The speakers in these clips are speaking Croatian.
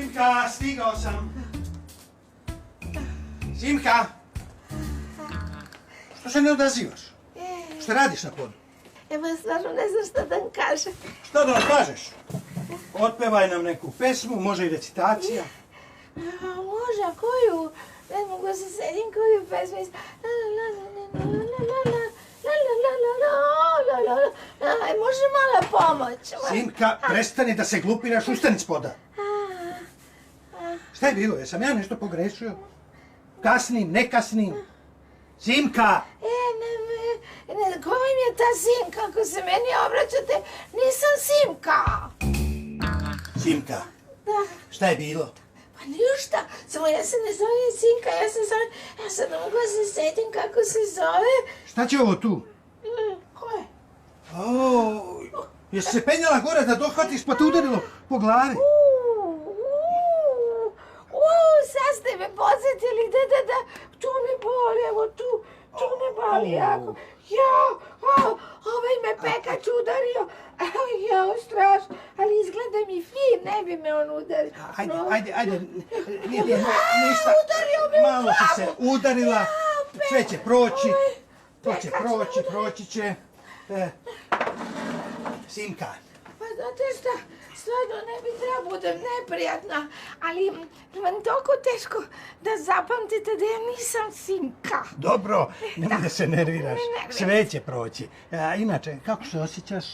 Simka, stigao sam. Simka! Što se ne odazivaš? Šta radiš na podu? Evo, stvarno ne znam šta da vam kažem. Šta da nam kažeš? Otpevaj nam neku pesmu, može i recitacija. Može, a koju? Ne mogu se sedim koju pesmu. Može mala pomoć. Simka, prestani da se glupiraš, ustani s poda. Šta je bilo? Jesam ja nešto pogrešio? Kasnim, ne kasnim? Simka! Ko vam je ta Simka? Ako se meni obraćate, nisam Simka. Simka, šta je bilo? Pa ništa, samo ja se ne zovem Simka, ja se zovem... Ja sad ne mogu da se setim kako se zove. Šta će ovo tu? Ko je? Jesi se penjala gore da dohvatiš pa te udarilo po glavi? Sad ste me podsjetili, da, tu me boli, evo tu me boli jako. Ovaj me pekač udario, strašno, ali izgleda mi fin, ne bi me on udario. Ajde, nije ništa, Udario me u malo si se udarila, sve će proći, to će pekač proći će. Simka. Pa znate šta, stvarno ne bi treba budem neprijatna, ali vam toliko teško da zapamtite da ja nisam Simka. Dobro, nemoj da se nerviraš, sve će proći. Inače, kako se osjećaš?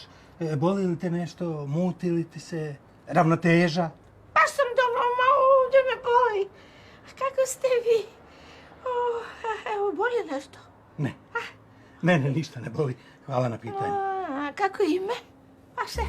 Boli li te nešto, muti li ti se, ravnoteža? Baš sam dobro, malo ovdje me boli. Kako ste vi? Evo, boli nešto? Ne, mene ništa ne boli. Hvala na pitanju. Kako ime? Pa se?